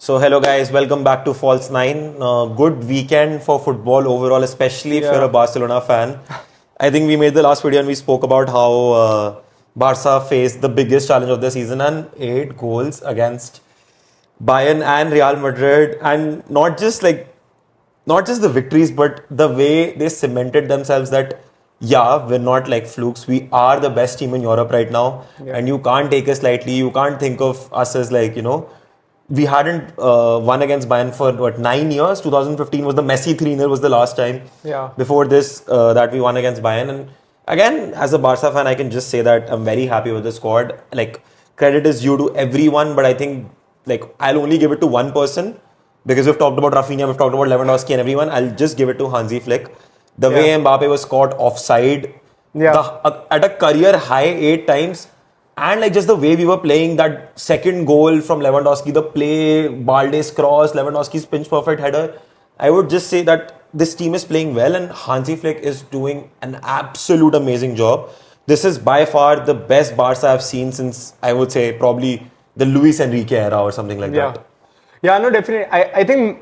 So hello guys, welcome back to False Nine. Good weekend for football overall, especially if you're a Barcelona fan. I think we made the last video and we spoke about how Barca faced the biggest challenge of the season and 8 goals against Bayern and Real Madrid, and not just the victories, but the way they cemented themselves that we're not like flukes. We are the best team in Europe right now, and you can't take us lightly. You can't think of us as we hadn't won against Bayern for 9 years. 2015 was the Messi 3-0 was the last time. Yeah. Before this, that we won against Bayern, and again, as a Barca fan, I can just say that I'm very happy with the squad. Like, credit is due to everyone, but I think I'll only give it to one person because we've talked about Rafinha, we've talked about Lewandowski and everyone. I'll just give it to Hansi Flick. The way Mbappe was caught offside, at a career high 8 times, and just the way we were playing that second goal from Lewandowski, the play, Balde's cross, Lewandowski's pinch perfect header. I would just say that this team is playing well and Hansi Flick is doing an absolute amazing job. This is by far the best Barca I've seen since, I would say, probably the Luis Enrique era or something like that. Yeah, no, definitely. I think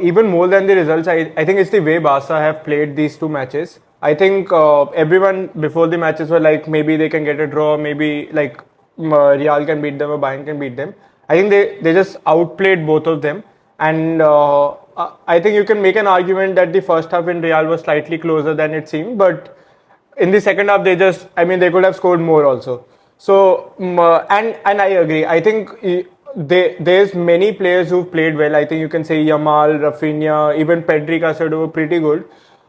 even more than the results, I think it's the way Barca have played these two matches. I think everyone before the matches were like, maybe they can get a draw, maybe Real can beat them or Bayern can beat them. I think they just outplayed both of them. And I think you can make an argument that the first half in Real was slightly closer than it seemed. But in the second half, they could have scored more also. So, and I agree. I think there's many players who've played well. I think you can say Yamal, Rafinha, even Pedri, Casado were pretty good.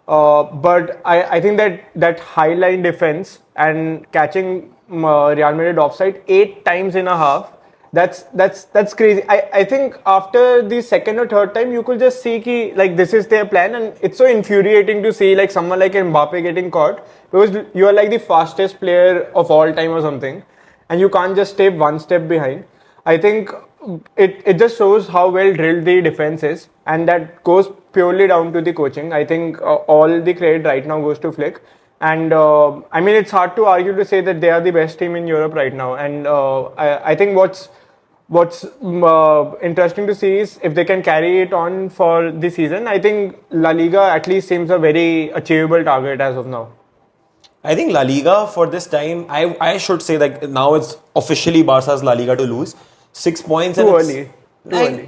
But I think that high line defense and catching Real Madrid offside 8 times in a half, that's crazy. I think after the second or third time, you could just see this is their plan, and it's so infuriating to see someone like Mbappe getting caught because you are the fastest player of all time or something, and you can't just stay one step behind. I think it just shows how well drilled the defense is, and that goes purely down to the coaching. I think all the credit right now goes to Flick, and it's hard to argue to say that they are the best team in Europe right now. And I think what's interesting to see is if they can carry it on for the season. I think La Liga at least seems a very achievable target as of now. I think La Liga for this time, I should say now it's officially Barca's La Liga to lose. 6 points. Too early.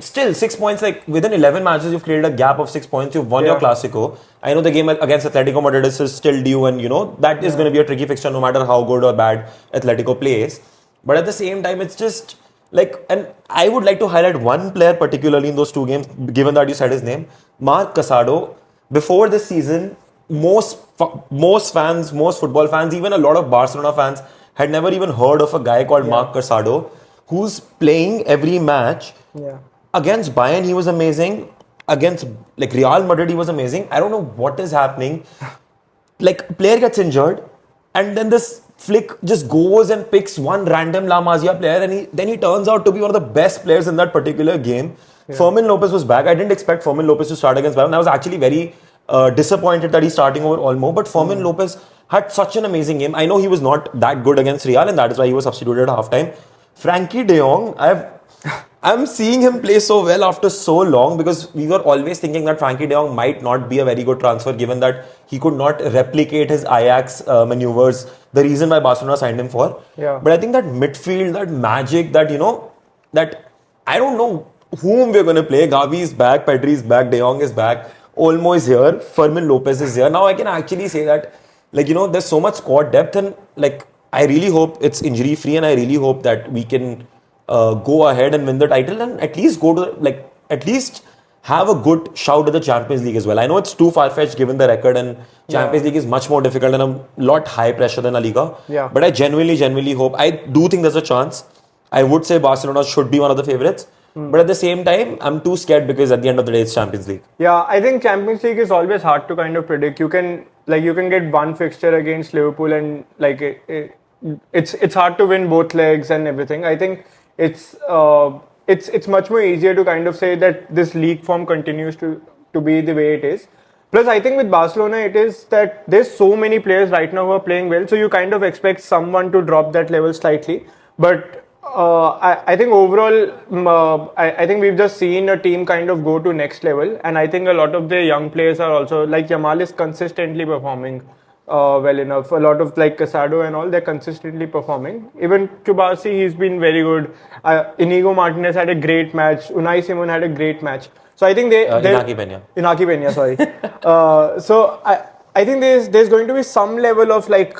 Still 6 points, within 11 matches, you've created a gap of 6 points. You've won your Clásico. I know the game against Atletico Madrid is still due, and that is going to be a tricky fixture no matter how good or bad Atletico plays. But at the same time, it's just and I would like to highlight one player particularly in those 2 games, given that you said his name, Marc Casado. Before this season, most fans, most football fans, even a lot of Barcelona fans had never even heard of a guy called Marc Casado, who's playing every match. Against Bayern, he was amazing. Against Real Madrid, he was amazing. I don't know what is happening. Player gets injured, and then this Flick just goes and picks one random La Masia player, and then he turns out to be one of the best players in that particular game. Fermin Lopez was back. I didn't expect Fermin Lopez to start against Bayern. I was actually very disappointed that he's starting over Olmo, but Fermin Lopez had such an amazing game. I know he was not that good against Real, and that is why he was substituted at halftime. Frankie de Jong, I'm seeing him play so well after so long, because we were always thinking that Frankie de Jong might not be a very good transfer given that he could not replicate his Ajax maneuvers, the reason why Barcelona signed him for. But I think that midfield, that magic, that I don't know whom we're going to play. Gavi is back, Pedri is back, de Jong is back, Olmo is here, Fermin Lopez is here. Now I can actually say that there's so much squad depth, and I really hope it's injury free, and I really hope that we can go ahead and win the title, and at least go to at least have a good shout at the Champions League as well. I know it's too far-fetched given the record, and Champions League is much more difficult and a lot high pressure than La Liga. But I genuinely hope. I do think there's a chance. I would say Barcelona should be one of the favourites. But at the same time, I'm too scared because at the end of the day, it's Champions League. Yeah, I think Champions League is always hard to kind of predict. You can get one fixture against Liverpool, and it's hard to win both legs and everything. I think it's much more easier to kind of say that this league form continues to be the way it is. Plus, I think with Barcelona, it is that there's so many players right now who are playing well, so you kind of expect someone to drop that level slightly. But I think overall, I think we've just seen a team kind of go to next level, and I think a lot of the young players are also like Yamal is consistently performing well enough. A lot of like Casado and all, they're consistently performing. Even Kubasi, he's been very good. Inigo Martinez had a great match. Unai Simon had a great match. So I think Inaki Peña. Inaki Peña, sorry. I think there's going to be some level of like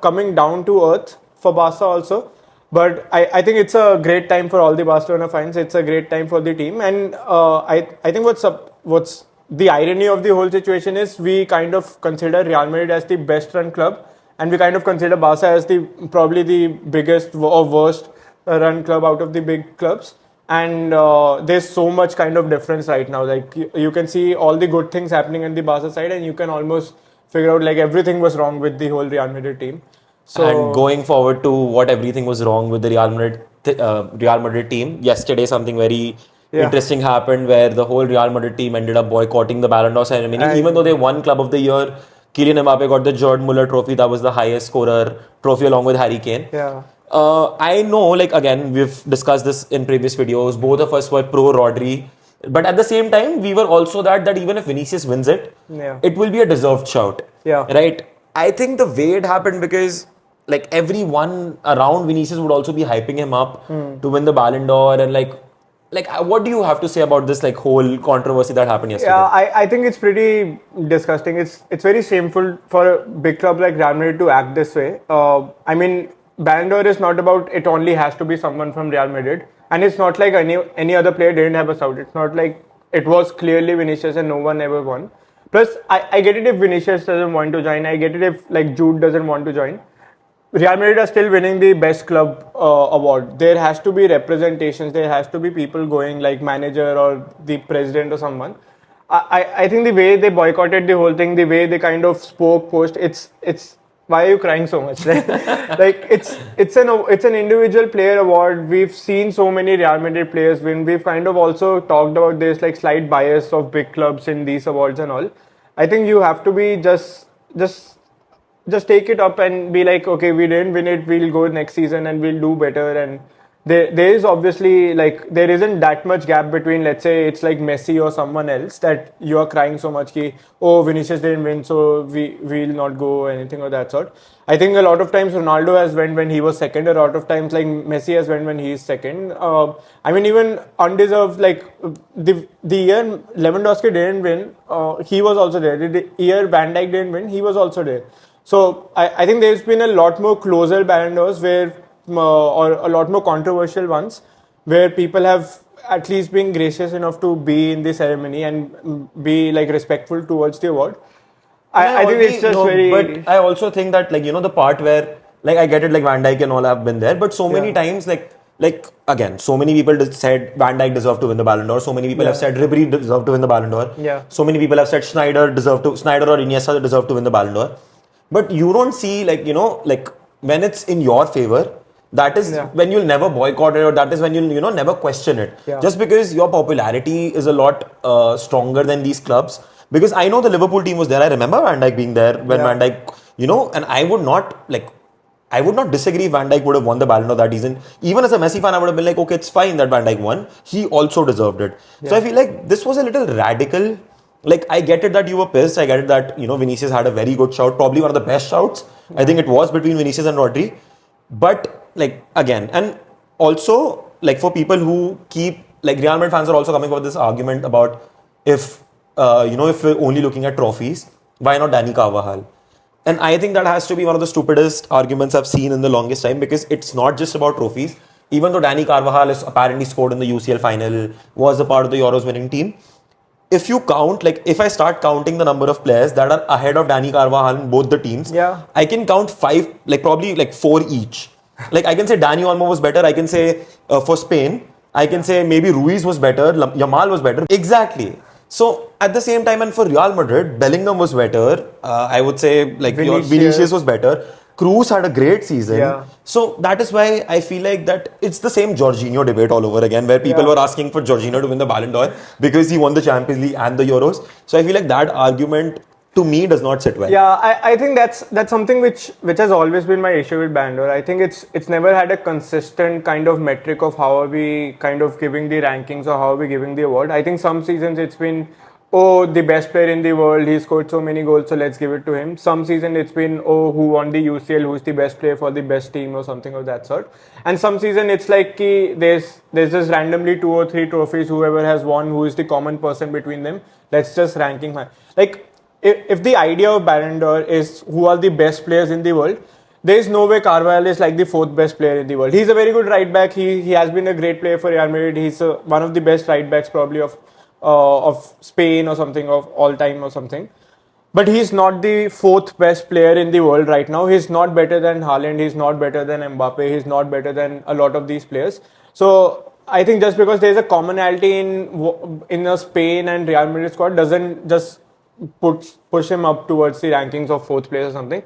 coming down to earth for Barca also. But I think it's a great time for all the Barcelona fans. It's a great time for the team, and I think what's the irony of the whole situation is we kind of consider Real Madrid as the best run club, and we kind of consider Barca as the probably the biggest or worst run club out of the big clubs. And there's so much kind of difference right now. Like you can see all the good things happening on the Barca side, and you can almost figure out like everything was wrong with the whole Real Madrid team. So And going forward to what everything was wrong with the Real Madrid team, yesterday something very interesting happened where the whole Real Madrid team ended up boycotting the Ballon d'Or ceremony. Even though they won Club of the Year, Kylian Mbappe got the Gerd Muller trophy. That was the highest scorer trophy along with Harry Kane. Yeah. I know, like again, we've discussed this in previous videos. Both of us were pro Rodri, but at the same time, we were also that even if Vinicius wins it, it will be a deserved shout. Yeah. Right. I think the way it happened because like everyone around Vinicius would also be hyping him up to win the Ballon d'Or and like what do you have to say about this like whole controversy that happened yesterday? Yeah, I think it's pretty disgusting. It's very shameful for a big club like Real Madrid to act this way. I mean, Ballon d'Or is not about it only has to be someone from Real Madrid, and it's not like any other player didn't have a shout. It's not like it was clearly Vinicius and no one ever won. Plus, I get it if Vinicius doesn't want to join. I get it if like Jude doesn't want to join. Real Madrid are still winning the best club award. There has to be representations. There has to be people going like manager or the president or someone. I think the way they boycotted the whole thing, the way they kind of spoke post, it's why are you crying so much? Like it's an individual player award. We've seen so many Real Madrid players win. We've kind of also talked about this like slight bias of big clubs in these awards and all. I think you have to be just take it up and be like, okay, we didn't win it, we'll go next season and we'll do better. And there is obviously like there isn't that much gap between, let's say it's like Messi or someone else that you are crying so much ki, oh, Vinicius didn't win, so we'll not go or anything of that sort. I think a lot of times Ronaldo has won when he was second, a lot of times like Messi has won when he is second. I mean, even undeserved, like the year Lewandowski didn't win, he was also there. The year Van Dijk didn't win, he was also there. So I think there's been a lot more closer Ballon d'Ors where, or a lot more controversial ones, where people have at least been gracious enough to be in the ceremony and be like respectful towards the award. I think it's just very. But I also think that like the part where like I get it, like Van Dijk and all have been there, but so many times like again, so many people said Van Dijk deserved to win the Ballon d'Or. So many people have said Ribéry deserved to win the Ballon d'Or. Yeah. So many people have said Schneider or Iniesta deserved to win the Ballon d'Or. But you don't see like like when it's in your favor, that is when you'll never boycott it, or that is when you'll never question it. Yeah. Just because your popularity is a lot stronger than these clubs. Because I know the Liverpool team was there. I remember Van Dijk being there when Van Dijk, and I would not disagree if Van Dijk would have won the Ballon d'Or that season. Even as a Messi fan, I would have been like, okay, it's fine that Van Dijk won. He also deserved it. So I feel like this was a little radical. Like, I get it that you were pissed. I get it that, Vinicius had a very good shout. Probably one of the best shouts. I think it was between Vinicius and Rodri. But, like, again, and also, like, for people who keep, like, Real Madrid fans are also coming up with this argument about if we're only looking at trophies, why not Dani Carvajal? And I think that has to be one of the stupidest arguments I've seen in the longest time, because it's not just about trophies. Even though Dani Carvajal is apparently scored in the UCL final, was a part of the Euros winning team. If you count, like, if I start counting the number of players that are ahead of Dani Carvajal in both the teams, I can count 5, like, probably like 4 each. Like, I can say Dani Olmo was better. I can say for Spain, I can say maybe Ruiz was better. Yamal was better. Exactly. So, at the same time, and for Real Madrid, Bellingham was better. I would say, like, Vinicius was better. Cruz had a great season. Yeah. So that is why I feel like that it's the same Jorginho debate all over again, where people were asking for Jorginho to win the Ballon d'Or because he won the Champions League and the Euros. So I feel like that argument to me does not sit well. Yeah, I think that's something which has always been my issue with Bangalore. I think it's never had a consistent kind of metric of how are we kind of giving the rankings or how are we giving the award. I think some seasons it's been, oh, the best player in the world, he scored so many goals, so let's give it to him. Some season it's been, oh, who won the UCL, who's the best player for the best team or something of that sort. And some season it's like there's just randomly 2 or 3 trophies, whoever has won, who is the common person between them, let's just ranking high. Like, if the idea of Ballon d'Or is who are the best players in the world, there is no way Carvajal is like the 4th best player in the world. He's a very good right back. He has been a great player for Real Madrid. He's one of the best right backs probably of Spain or something, of all time or something. But he's not the 4th best player in the world right now. He's not better than Haaland. He's not better than Mbappe. He's not better than a lot of these players. So I think just because there's a commonality in a Spain and Real Madrid squad doesn't just push him up towards the rankings of 4th place or something.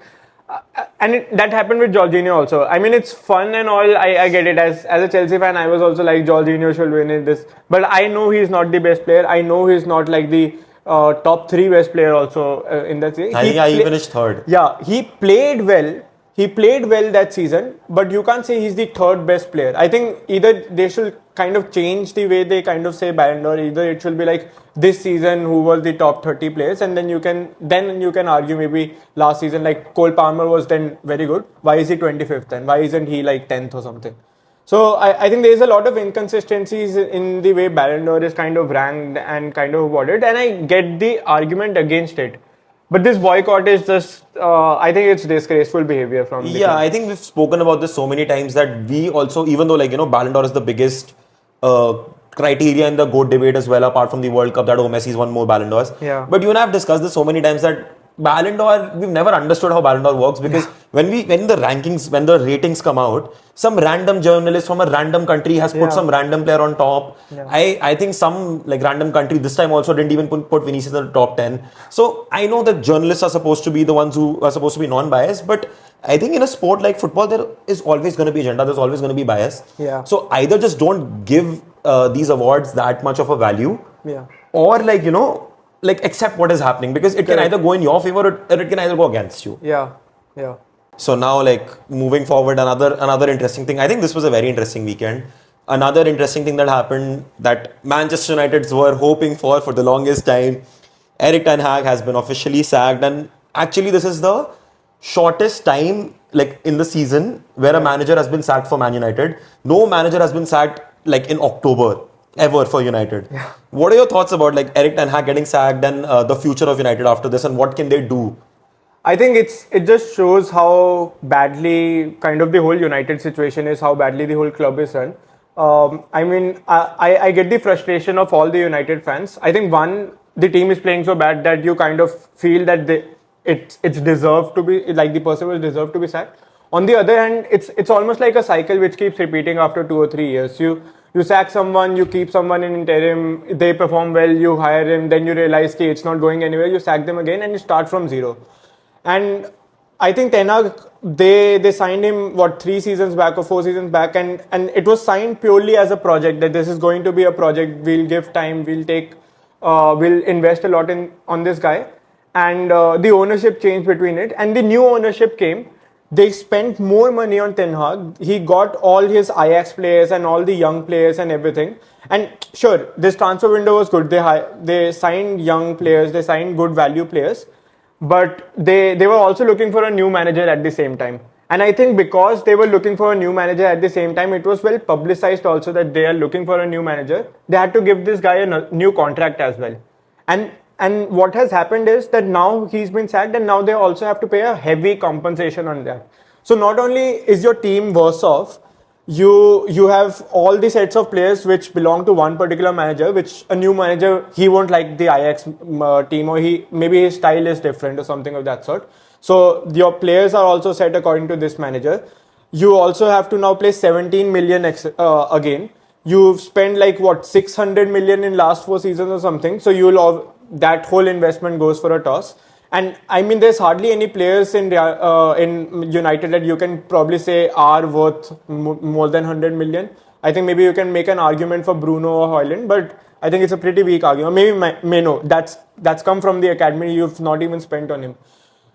And that happened with Jorginho also. I mean, it's fun and all. I get it. As a Chelsea fan, I was also like, Jorginho should win in this. But I know he's not the best player. I know he's not like the top 3 best player also in that season. He finished 3rd. Yeah, he played well. He played well that season, but you can't say he's the 3rd best player. I think either they should kind of change the way they kind of say Ballon d'Or. Either it should be like this season who were the top 30 players, and then you can argue maybe last season like Cole Palmer was then very good. Why is he 25th then? Why isn't he like 10th or something? So I think there's a lot of inconsistencies in the way Ballon d'Or is kind of ranked and kind of awarded, and I get the argument against it. But this boycott is just, I think it's disgraceful behavior from the club. I think we've spoken about this so many times that we also, even though like, Ballon d'Or is the biggest criteria in the GOAT debate as well, apart from the World Cup, that Messi's won more Ballon d'Ors. Yeah. But you and I have discussed this so many times that Ballon d'Or, we've never understood how Ballon d'Or works, because when the ratings come out, some random journalist from a random country has put some random player on top. Yeah. I think some like random country this time also didn't even put Vinicius in the top 10. So I know that journalists are supposed to be the ones who are supposed to be non-biased, but I think in a sport like football, there is always going to be agenda, there's always going to be bias. Yeah. So either just don't give these awards that much of a value, or like accept what is happening, because it can either go in your favor or it can either go against you. Yeah. So now, like, moving forward, another interesting thing. I think this was a very interesting weekend. Another interesting thing that happened that Manchester Uniteds were hoping for the longest time. Erik ten Hag has been officially sacked, and actually this is the shortest time like in the season where a manager has been sacked for Man United. No manager has been sacked like in October ever for United. Yeah. What are your thoughts about like Erik ten Hag getting sacked and the future of United after this, and what can they do? I think it just shows how badly kind of the whole United situation is, how badly the whole club is run. I mean, I get the frustration of all the United fans. I think the team is playing so bad that you kind of feel that it's deserved to be, like the person will deserve to be sacked. On the other hand, it's almost like a cycle which keeps repeating after 2 or 3 years. You sack someone, you keep someone in interim, they perform well, you hire him, then you realize it's not going anywhere, you sack them again and you start from zero. And I think Ten Hag, they signed him 3 seasons back or 4 seasons back, and it was signed purely as a project, that this is going to be a project, we'll give time, we'll invest a lot on this guy. And the ownership changed between it, and the new ownership came. They spent more money on Ten Hag. He got all his Ajax players and all the young players and everything. And sure, this transfer window was good. They signed young players, they signed good value players. But they were also looking for a new manager at the same time. And I think because they were looking for a new manager at the same time, it was well publicized also that they are looking for a new manager. They had to give this guy a new contract as well. And what has happened is that now he's been sacked, and now they also have to pay a heavy compensation on that. So not only is your team worse off, you have all the sets of players which belong to one particular manager, which a new manager, he won't like the Ajax team, or maybe his style is different or something of that sort. So your players are also set according to this manager. You also have to now play 17 million again. You've spent 600 million in last 4 seasons or something. So that whole investment goes for a toss. And I mean, there's hardly any players in United that you can probably say are worth more than 100 million. I think maybe you can make an argument for Bruno or Højlund, but I think it's a pretty weak argument. Maybe Meno, that's come from the academy. You've not even spent on him.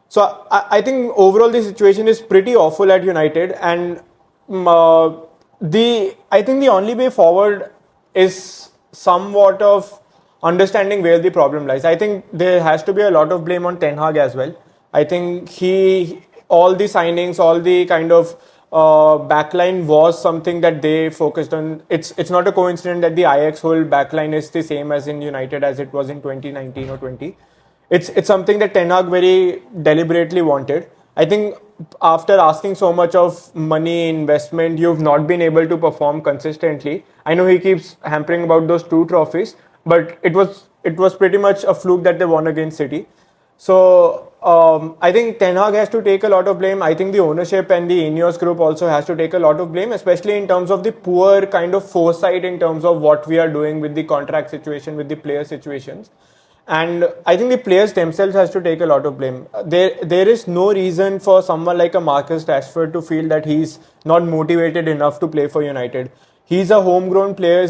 So I think overall the situation is pretty awful at United, and I think the only way forward is somewhat of understanding where the problem lies. I think there has to be a lot of blame on Ten Hag as well. I think all the signings, all the kind of backline was something that they focused on. It's not a coincidence that the Ajax whole backline is the same as in United as it was in 2019 or 20. It's something that Ten Hag very deliberately wanted. I think after asking so much of money investment, you've not been able to perform consistently. I know he keeps hampering about those 2 trophies, but it was pretty much a fluke that they won against City. So I think Ten Hag has to take a lot of blame. I think the ownership and the Ineos group also has to take a lot of blame, especially in terms of the poor kind of foresight in terms of what we are doing with the contract situation, with the player situations. And I think the players themselves has to take a lot of blame. There is no reason for someone like a Marcus Rashford to feel that he's not motivated enough to play for United. He's a homegrown player.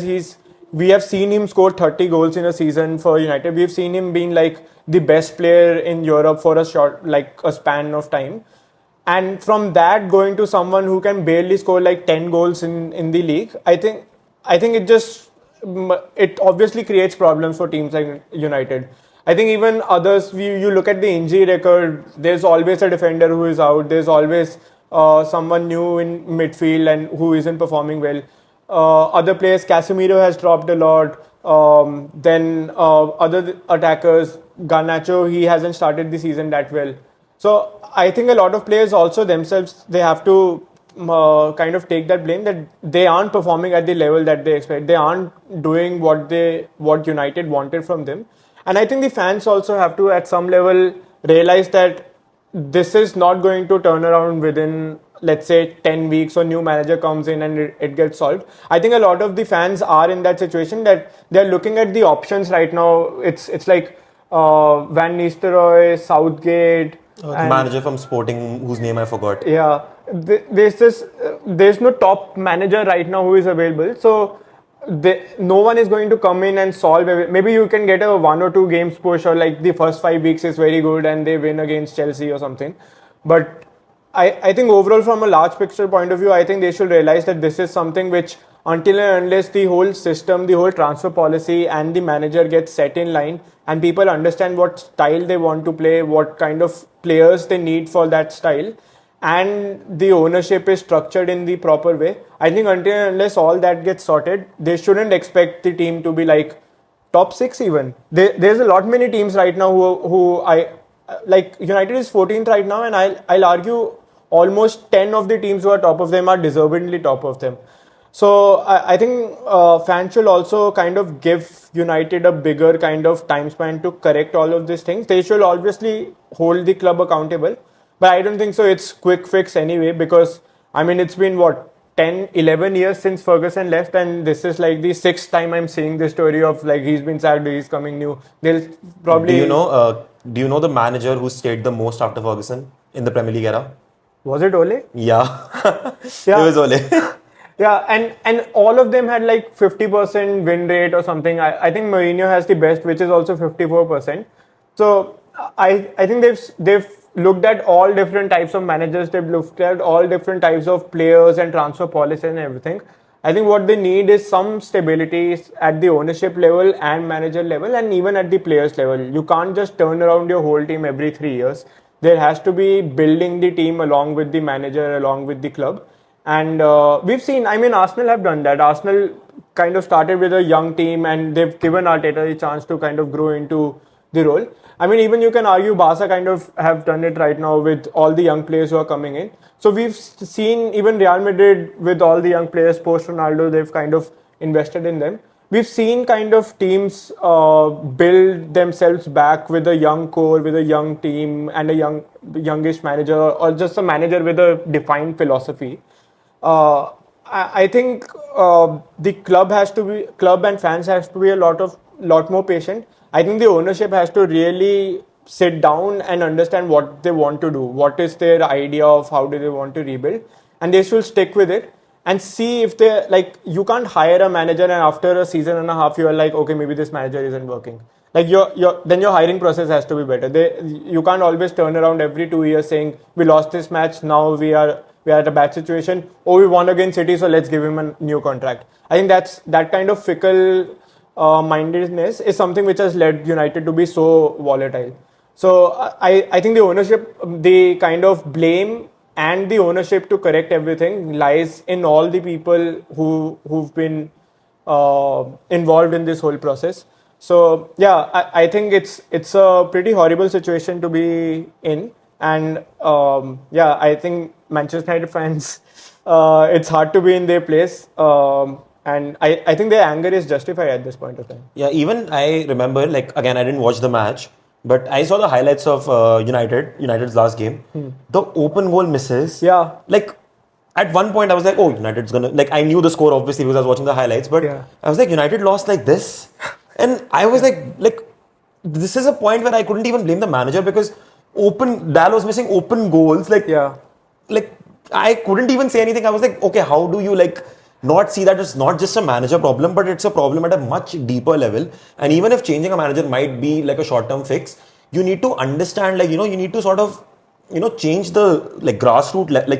We have seen him score 30 goals in a season for United. We've seen him being like the best player in Europe for a span of time. And from that going to someone who can barely score like 10 goals in the league, I think it obviously creates problems for teams like United. I think even others, you look at the injury record, there's always a defender who is out, there's always someone new in midfield and who isn't performing well. Other players, Casemiro has dropped a lot. Then other attackers, Garnacho, he hasn't started the season that well. So I think a lot of players also themselves, they have to kind of take that blame that they aren't performing at the level that they expect. They aren't doing what United wanted from them. And I think the fans also have to at some level realize that this is not going to turn around within, let's say, 10 weeks or new manager comes in and it gets solved. I think a lot of the fans are in that situation that they're looking at the options right now. It's like Van Nistelrooy, Southgate, manager from Sporting whose name I forgot. Yeah, there's no top manager right now who is available. So no one is going to come in and solve. Maybe you can get a 1 or 2 games push, or like the first 5 weeks is very good and they win against Chelsea or something. But I think overall from a large picture point of view, I think they should realize that this is something which until and unless the whole system, the whole transfer policy and the manager gets set in line and people understand what style they want to play, what kind of players they need for that style, and the ownership is structured in the proper way, I think until and unless all that gets sorted, they shouldn't expect the team to be like top 6 even. There's a lot many teams right now who I like. United is 14th right now, and I'll argue almost 10 of the teams who are top of them are deservedly top of them. So I think fans should also kind of give United a bigger kind of time span to correct all of these things. They should obviously hold the club accountable, but I don't think so it's quick fix anyway, because I mean it's been 10, 11 years since Ferguson left, and this is like the 6th time I'm seeing this story of like he's been sacked, he's coming new. They'll probably... Do you know the manager who stayed the most after Ferguson in the Premier League era? Was it Ole? Yeah. Yeah. It was Ole. Yeah, and all of them had like 50% win rate or something. I think Mourinho has the best, which is also 54%. So I think they've looked at all different types of managers. They've looked at all different types of players and transfer policy and everything. I think what they need is some stability at the ownership level and manager level, and even at the players level. You can't just turn around your whole team every 3 years. There has to be building the team along with the manager, along with the club. And we've seen, I mean, Arsenal have done that. Arsenal kind of started with a young team and they've given Arteta the chance to kind of grow into the role. I mean, even you can argue Barca kind of have done it right now with all the young players who are coming in. So we've seen even Real Madrid with all the young players post Ronaldo, they've kind of invested in them. We've seen kind of teams build themselves back with a young core, with a young team and a youngish manager, or just a manager with a defined philosophy. I think the club and fans has to be a lot more patient. I think the ownership has to really sit down and understand what they want to do. What is their idea of how do they want to rebuild, and they should stick with it. and see if they like. You can't hire a manager and after a season and a half you are like, okay, maybe this manager isn't working. Like your hiring process has to be better. You can't always turn around every 2 years saying we lost this match, now we are at a bad situation. Oh, we won against City, so let's give him a new contract. I think that kind of fickle mindedness is something which has led United to be so volatile. So I think the ownership, the kind of blame and the ownership to correct everything lies in all the people who've been involved in this whole process. So yeah, I think it's a pretty horrible situation to be in, and yeah, I think Manchester United fans, it's hard to be in their place, and I think their anger is justified at this point of time. Yeah, even I remember, like, again, I didn't watch the match, but I saw the highlights of United's last game. The open goal misses. Yeah. Like, at one point, I was like, oh, United's gonna, like, I knew the score obviously because I was watching the highlights, but Yeah. I was like, United lost like this. And I was like, this is a point where I couldn't even blame the manager because Dal was missing open goals. Yeah. Like, I couldn't even say anything. I was like, okay, how do you like not see that it's not just a manager problem, but it's a problem at a much deeper level. And even if changing a manager might be like a short-term fix, you need to understand, like, you need to sort of, change the like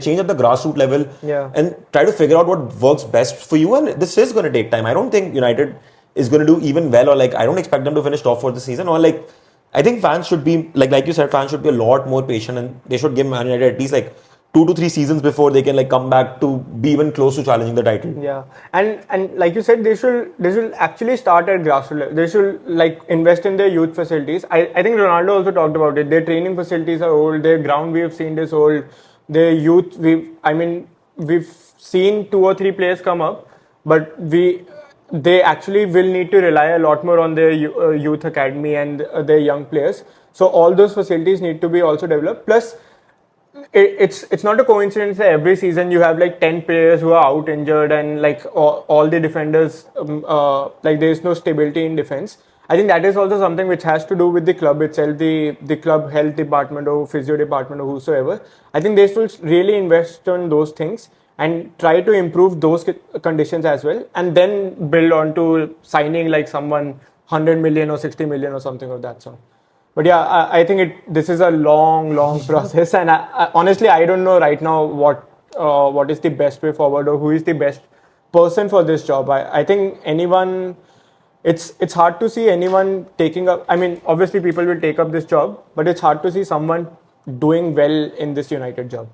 change at the grassroots level, Yeah. and try to figure out what works best for you. And this is going to take time. I don't think United is going to do even well, or like I don't expect them to finish top for the season, or like I think fans should be like you said, fans should be a lot more patient, and they should give Man United at least like 2 to 3 seasons before they can like come back to be even close to challenging the title. Yeah, and like you said, they should actually start at grassroots level. They should like invest in their youth facilities. I think Ronaldo also talked about it. Their training facilities are old. Their ground we have seen is old. Their youth we've seen 2 or 3 players come up, but they actually will need to rely a lot more on their youth academy and their young players. So all those facilities need to be also developed. Plus, it's not a coincidence that every season you have like 10 players who are out injured and like all the defenders like there is no stability in defense. I think that is also something which has to do with the club itself, the club health department or physio department or whosoever. I think they should really invest on those things and try to improve those conditions as well, and then build on to signing like someone 100 million or 60 million or something of that sort. But yeah, I think this is a long process, and honestly, I don't know right now what is the best way forward or who is the best person for this job. I think anyone, it's hard to see anyone taking up. I mean, obviously, people will take up this job, but it's hard to see someone doing well in this United job.